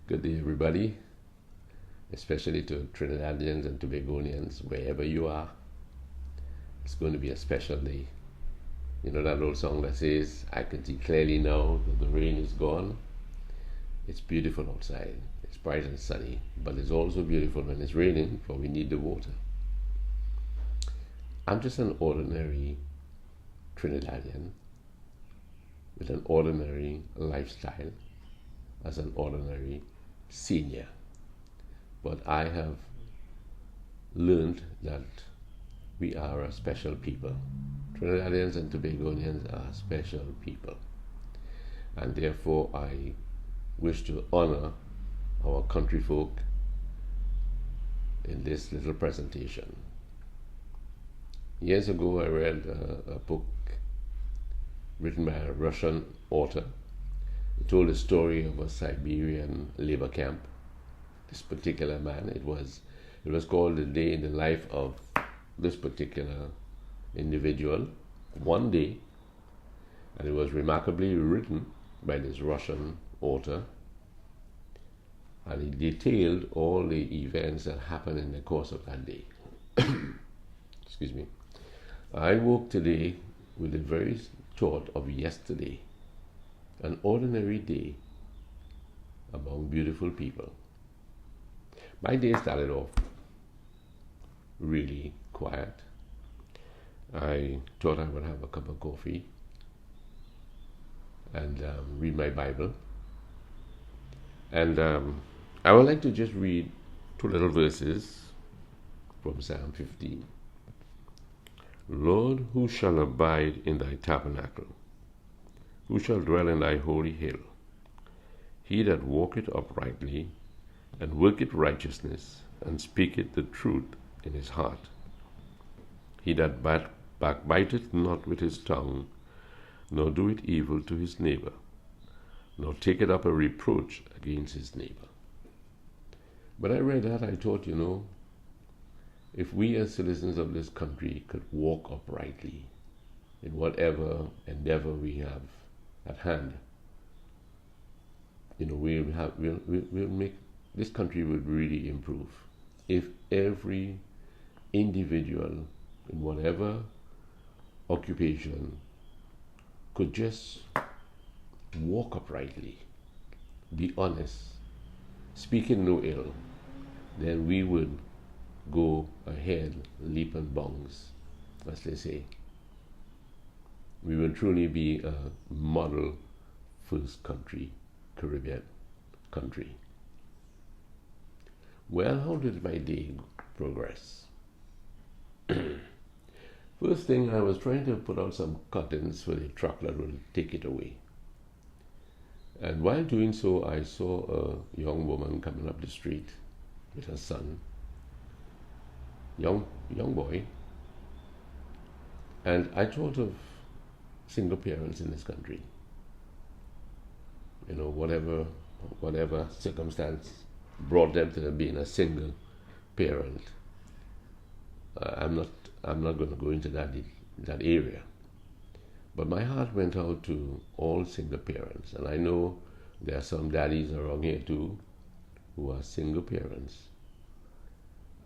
Good day, everybody, especially to Trinidadians and Tobagonians, wherever you are. It's going to be a special day. You know that old song that says, I can see clearly now that the rain is gone. It's beautiful outside. It's bright and sunny, but it's also beautiful when it's raining, for we need the water. I'm just an ordinary Trinidadian with an ordinary lifestyle as an ordinary senior. But I have learned that we are a special people. Trinidadians and Tobagonians are special people. And therefore I wish to honor our country folk in this little presentation. Years ago I read a book written by a Russian author. It told the story of a Siberian labor camp. This particular man, it was called The Day in the Life of this particular individual, one day, and it was remarkably written by this Russian author, and he detailed all the events that happened in the course of that day. Excuse me. I woke today with the very thought of yesterday, an ordinary day among beautiful people. My day started off really quiet. I thought I would have a cup of coffee and read my Bible. And I would like to just read two little verses from Psalm 15. Lord, who shall abide in thy tabernacle? Who shall dwell in thy holy hill? He that walketh uprightly, and worketh righteousness, and speaketh the truth in his heart. He that backbiteth not with his tongue, nor doeth evil to his neighbor, nor taketh up a reproach against his neighbor. But I read that, I thought, if we as citizens of this country could walk uprightly in whatever endeavor we have at hand, we'll make this country would really improve if every individual in whatever occupation could just walk uprightly, be honest, speaking no ill. Then we would go ahead, leap and bounds, as they say. We will truly be a model first country, Caribbean country. Well, how did my day progress? First thing, I was trying to put out some curtains for the truck that will take it away. And while doing so, I saw a young woman coming up the street with her son, young boy. And I thought of single parents in this country. Whatever circumstance brought them to being a single parent. I'm not going to go into that area. But my heart went out to all single parents, and I know there are some daddies around here too who are single parents,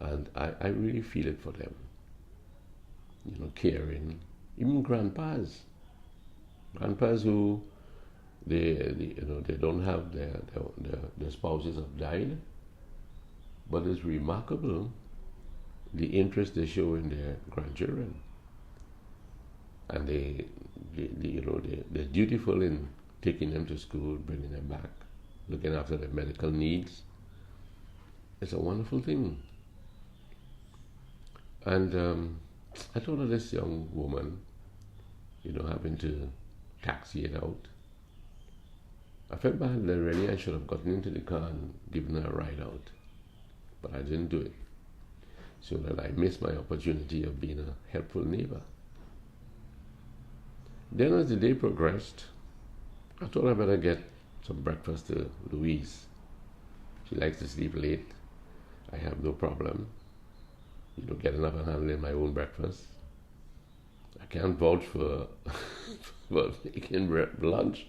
and I really feel it for them. Caring, even grandpas who they don't have their spouses have died, but it's remarkable the interest they show in their grandchildren, and they're dutiful in taking them to school, bringing them back, looking after their medical needs. It's a wonderful thing. And I thought of this young woman, having to taxi it out. I felt bad that really I should have gotten into the car and given her a ride out, but I didn't do it, so that I missed my opportunity of being a helpful neighbor. Then as the day progressed, I thought I better get some breakfast to Louise. She likes to sleep late. I have no problem, getting up and handling my own breakfast. I can't vouch for making lunch.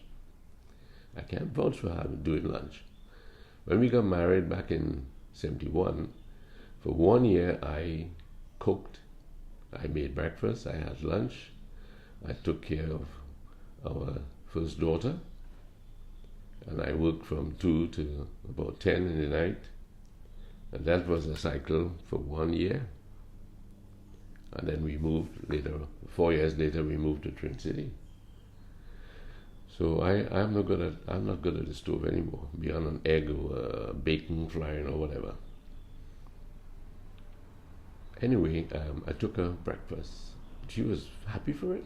I can't vouch for doing lunch. When we got married back in 71, for 1 year I cooked, I made breakfast, I had lunch, I took care of our first daughter, and I worked from 2 to about 10 in the night. And that was a cycle for 1 year. And then we moved later, 4 years later, we moved to Trinidad City. So I'm not good at the stove anymore, beyond an egg or bacon frying or whatever. Anyway, I took her breakfast. She was happy for it.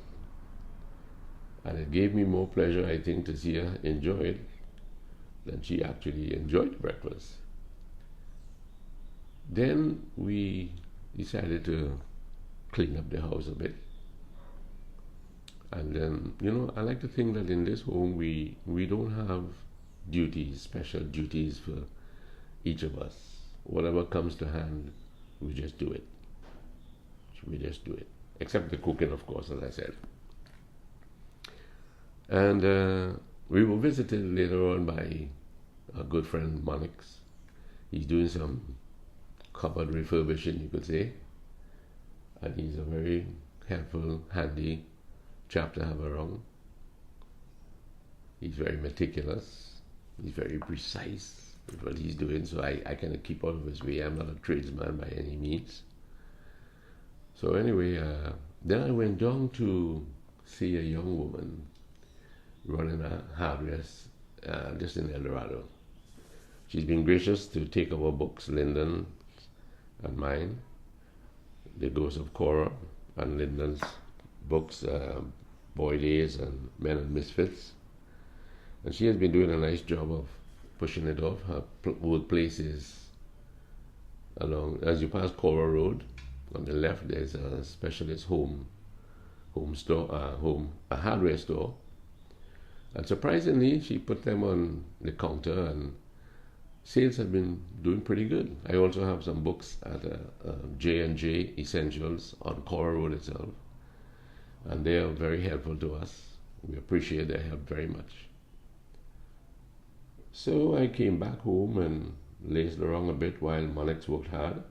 And it gave me more pleasure, I think, to see her enjoy it than she actually enjoyed the breakfast. Then we decided to clean up the house a bit. And then, I like to think that in this home we don't have duties, special duties for each of us. Whatever comes to hand, we just do it. Except the cooking, of course, as I said. And we were visited later on by a good friend, Monix. He's doing some cupboard refurbishing, you could say. And he's a very helpful, handy chap to have around. He's very meticulous. He's very precise with what he's doing, so I kind of keep out of his way. I'm not a tradesman by any means. So anyway, then I went down to see a young woman running a hardware just in El Dorado. She's been gracious to take our books, Lyndon and mine, The Ghost of Cora, and Lyndon's books, Boy Days and Men and Misfits. And she has been doing a nice job of pushing it off. Her workplace is along, as you pass Cora Road, on the left there's a specialist home store, a hardware store. And surprisingly, she put them on the counter, and sales have been doing pretty good. I also have some books at J&J Essentials on Cora Road itself, and they are very helpful to us. We appreciate their help very much. So I came back home and lazed around a bit while Monix worked hard.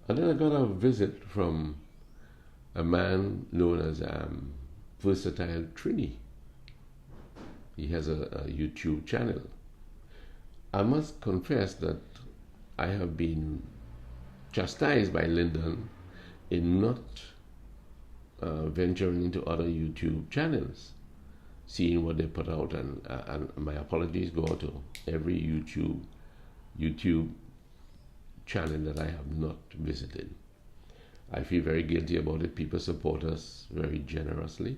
And then I got a visit from a man known as Versatile Trini. He has a YouTube channel. I must confess that I have been chastised by Lyndon in not venturing into other YouTube channels, seeing what they put out, and my apologies go out to every YouTube channel that I have not visited. I feel very guilty about it. People support us very generously,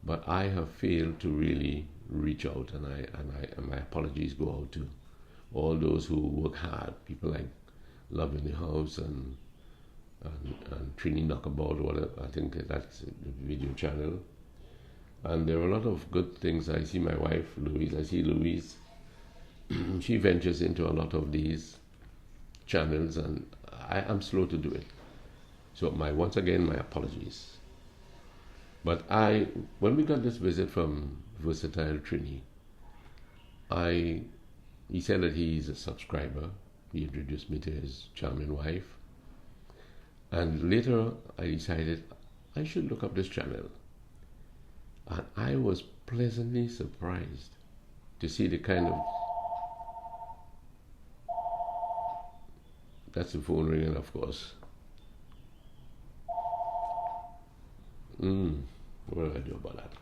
but I have failed to really reach out, and my apologies go out to all those who work hard. People like Love in the House and Trini Knockabout, whatever. I think that's the video channel. And there are a lot of good things. I see my wife, Louise. I see Louise. She ventures into a lot of these channels, and I'm slow to do it. So once again, my apologies. But when we got this visit from Versatile Trini, he said that he's a subscriber. He introduced me to his charming wife. And later I decided I should look up this channel. And I was pleasantly surprised to see the kind of... That's the phone ringing, of course. What do I do about that?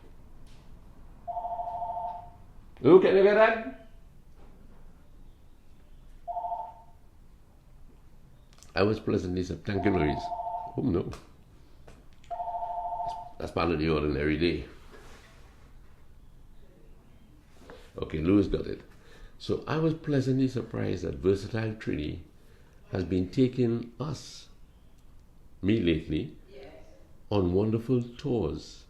Who can you get that? I was pleasantly surprised. Thank you, Louise. Oh, no. That's part of the ordinary day. Okay, Louis got it. So I was pleasantly surprised that Versatile Trini has been taking us, me lately, on wonderful tours.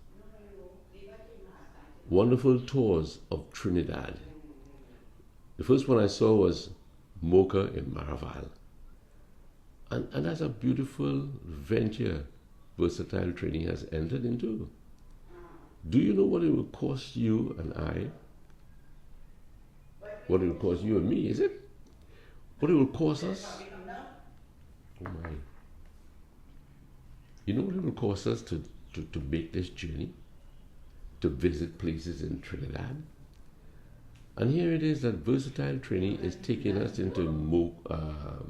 Wonderful tours of Trinidad. The first one I saw was Mocha in Maraval. And that's a beautiful venture Versatile Trini has entered into. Do you know what it will cost you and I What it will cost you and me, is it? What it will cost us? Oh my. You know what it will cost us to make this journey? To visit places in Trinidad? And here it is that Versatile Trini is taking us into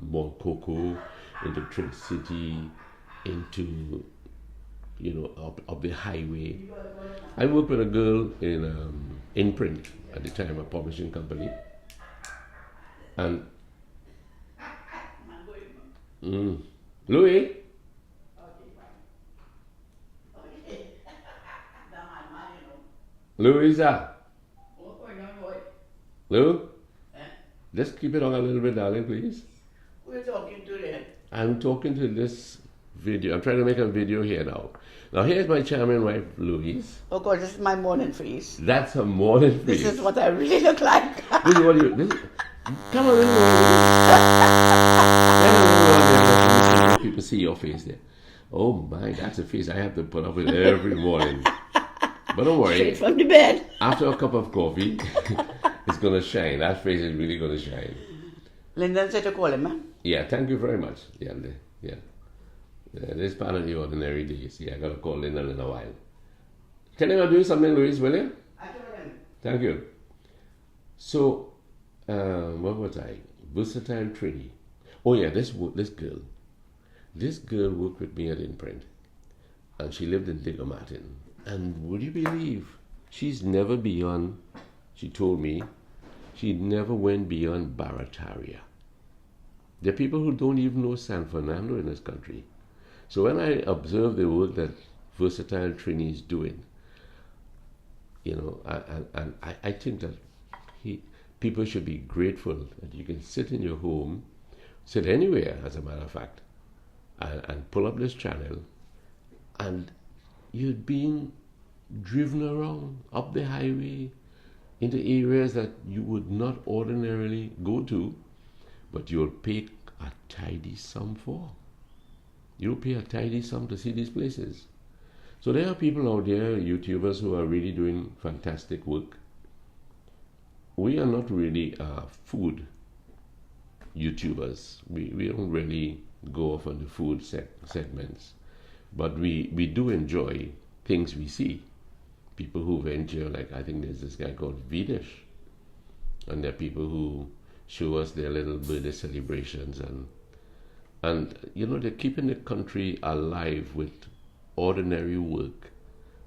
Montcoco, into Trin City, into, up the highway. I worked with a girl in print at the time, a publishing company. And Louis? Louisa? Lou? Just keep it on a little bit, darling, please. Who are you talking to then? I'm talking to this video. I'm trying to make a video here now. Now, here's my charming wife, Louise. Oh God, this is my morning face. That's her morning face. This is what I really look like. This is what you... come on, let people see your face there. Oh my, that's a face I have to put up with every morning. But don't worry. Straight from the bed. After a cup of coffee, it's going to shine. That face is really going to shine. Lyndon said to call him, man. Yeah, thank you very much. Yeah. This part of the ordinary days. Yeah, I got to call Lyndon in a while. Can I do something, Louise, will you? I told him. Thank you. So, what was I? Versatile Trini. Oh yeah, this girl. This girl worked with me at Imprint. And she lived in Digger Martin. And would you believe, she's never beyond, she told me, she never went beyond Barataria. There are people who don't even know San Fernando in this country. So when I observe the work that Versatile Trini is doing, I think that people should be grateful that you can sit in your home, sit anywhere, as a matter of fact, and pull up this channel, and you're being driven around up the highway into areas that you would not ordinarily go to, but you'll pay a tidy sum for. You'll pay a tidy sum to see these places. So there are people out there, YouTubers, who are really doing fantastic work. We are not really food YouTubers. We don't really go off on the food segments. But we do enjoy things we see. People who venture, like I think there's this guy called Vidish. And there are people who show us their little birthday celebrations. And they're keeping the country alive with ordinary work,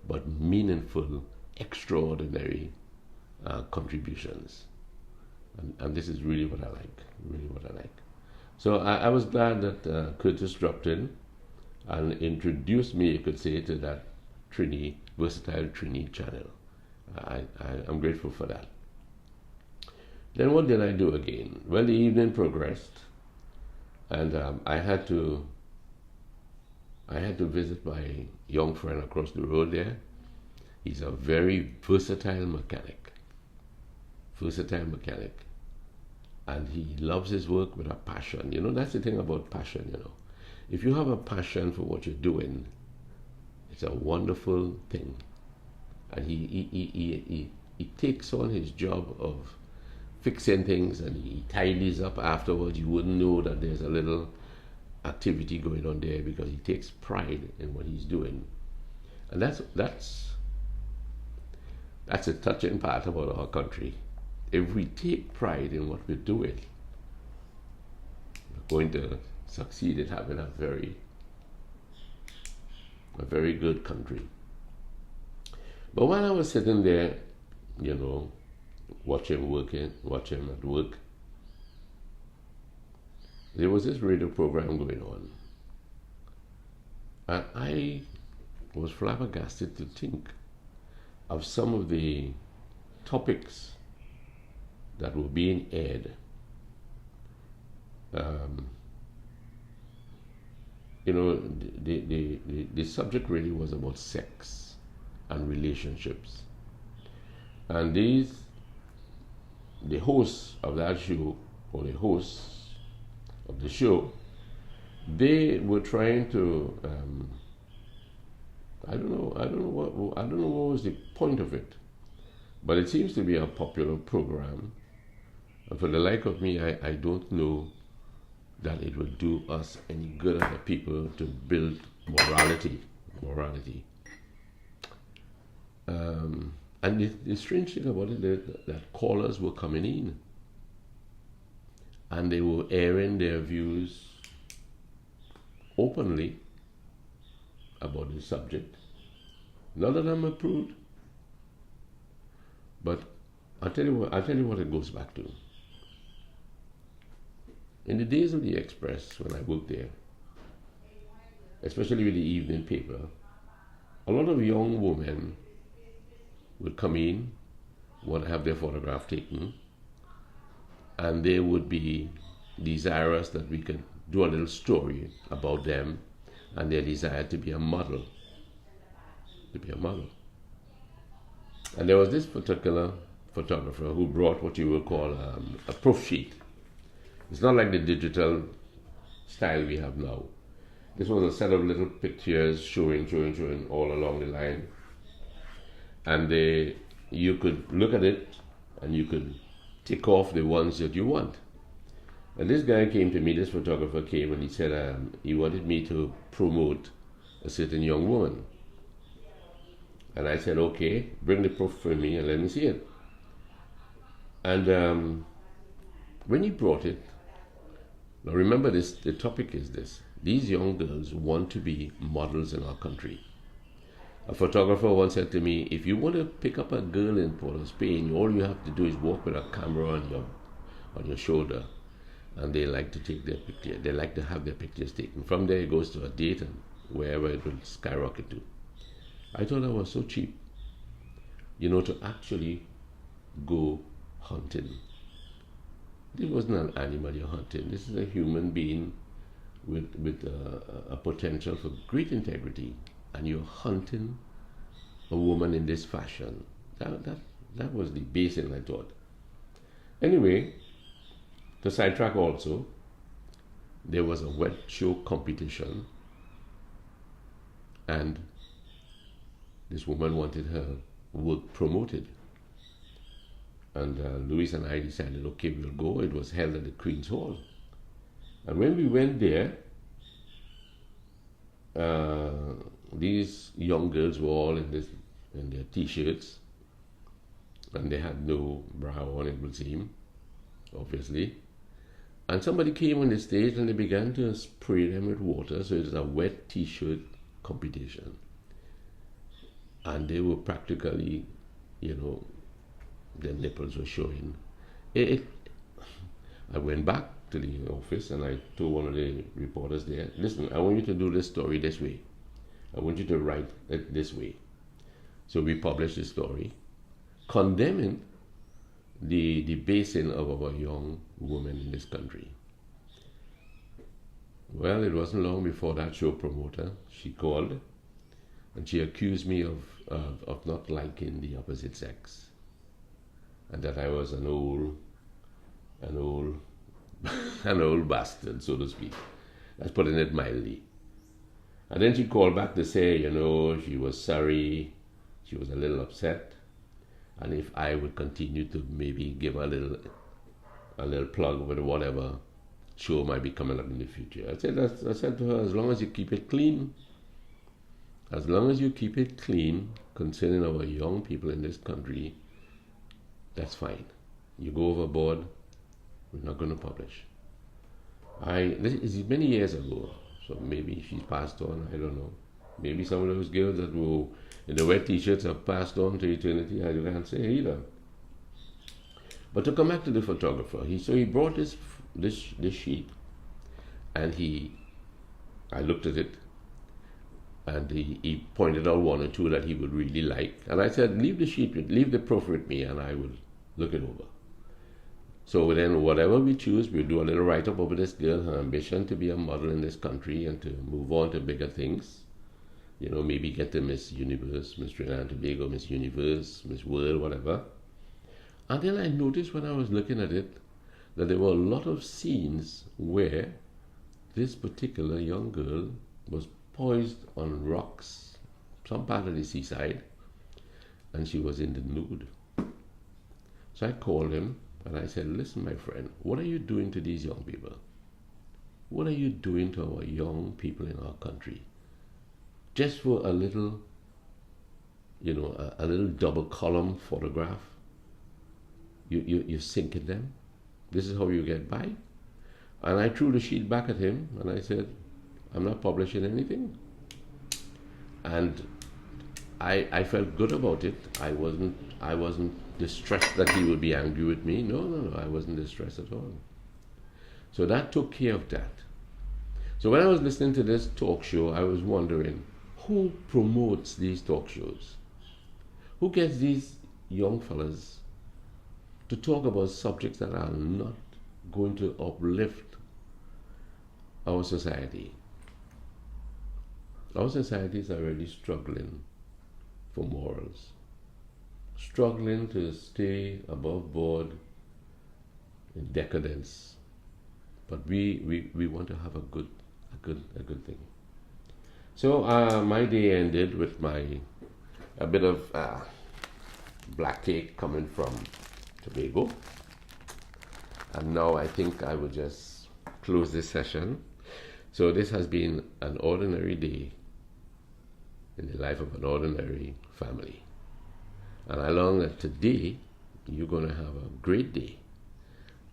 but meaningful, extraordinary contributions. And this is really what I like. So I was glad that Curtis dropped in and introduced me, you could say, to that Versatile Trini channel. I'm grateful for that. Then what did I do again? Well, the evening progressed, and I had to visit my young friend across the road there. He's a very versatile mechanic. And he loves his work with a passion. That's the thing about passion, If you have a passion for what you're doing, it's a wonderful thing. And he takes on his job of fixing things, and he tidies up afterwards. You wouldn't know that there's a little activity going on there because he takes pride in what he's doing. And that's a touching part about our country. If we take pride in what we're doing, we're going to succeed at having a very good country. But while I was sitting there, watch him at work, there was this radio program going on. And I was flabbergasted to think of some of the topics that were being aired. The subject really was about sex and relationships. And the hosts of that show, or the hosts of the show, they were trying to, I don't know what was the point of it, but it seems to be a popular program And for the like of me, I don't know that it will do us any good as a people to build morality. Morality. And the strange thing about it is that callers were coming in and they were airing their views openly about the subject. None of them approved. But I'll tell you what it goes back to. In the days of the Express, when I worked there, especially with the evening paper, a lot of young women would come in, want to have their photograph taken, and they would be desirous that we could do a little story about them and their desire to be a model. To be a model. And there was this particular photographer who brought what you would call a proof sheet. It's not like the digital style we have now. This was a set of little pictures showing all along the line. And you could look at it and you could tick off the ones that you want. And this guy came to me, this photographer came, and he said he wanted me to promote a certain young woman. And I said, okay, bring the proof for me and let me see it. And when he brought it, now remember this, the topic is this. These young girls want to be models in our country. A photographer once said to me, if you want to pick up a girl in Port of Spain, all you have to do is walk with a camera on your shoulder, and they like to take their picture. They like to have their pictures taken. From there it goes to a date and wherever it will skyrocket to. I thought that was so cheap, to actually go hunting. This wasn't an animal you're hunting. This is a human being with a potential for great integrity, and you're hunting a woman in this fashion. That was the basis, I thought. Anyway, to sidetrack also, there was a wet show competition, and this woman wanted her work promoted. And Louis and I decided, okay, we'll go. It was held at the Queen's Hall. And when we went there, these young girls were all in their t-shirts, and they had no bra on, it would seem, obviously. And somebody came on the stage and they began to spray them with water, so it was a wet t-shirt competition. And they were practically, their nipples were showing. I went back to the office and I told one of the reporters there, listen, I want you to do this story this way. I want you to write it this way. So we published the story condemning the debasing of our young women in this country. Well, it wasn't long before that show promoter, she called and she accused me of not liking the opposite sex, and that I was an old bastard, so to speak. That's putting it mildly. And then she called back to say, she was sorry, she was a little upset, and if I would continue to maybe give a little plug with whatever show might be coming up in the future. I said to her, as long as you keep it clean, concerning our young people in this country, that's fine. You go overboard, we're not going to publish. This is many years ago, so maybe she's passed on, I don't know. Maybe some of those girls that were in the wet t-shirts have passed on to eternity, I can't say either. But to come back to the photographer, he brought this sheet, and I looked at it, and he pointed out one or two that he would really like. And I said, leave the proof with me, and I will look it over. So then whatever we choose, we'll do a little write-up over this girl, her ambition to be a model in this country and to move on to bigger things. Maybe get to Miss Universe, Miss Trinidad and Tobago, Miss Universe, Miss World, whatever. And then I noticed when I was looking at it that there were a lot of scenes where this particular young girl was poised on rocks, some part of the seaside, and she was in the nude. So I called him And I said, listen, my friend, what are you doing to these young people? What are you doing to our young people in our country? Just for a little, a little double column photograph, you're sinking them. This is how you get by. And I threw the sheet back at him and I said, I'm not publishing anything. And I felt good about it. I wasn't distressed that he would be angry with me. No, I wasn't distressed at all. So that took care of that. So when I was listening to this talk show, I was wondering, who promotes these talk shows? Who gets these young fellas to talk about subjects that are not going to uplift our society? Our societies are really struggling for morals, struggling to stay above board in decadence. But we want to have a good thing. So my day ended with a bit of black cake coming from Tobago. And now I think I will just close this session. So this has been an ordinary day in the life of an ordinary family. And I long that today you're going to have a great day.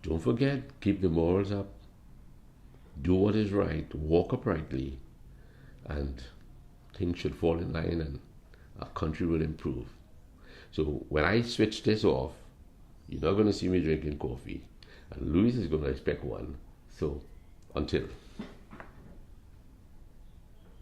Don't forget, keep the morals up, do what is right, walk uprightly, and things should fall in line and our country will improve. So when I switch this off, you're not going to see me drinking coffee, and Louis is going to expect one. So until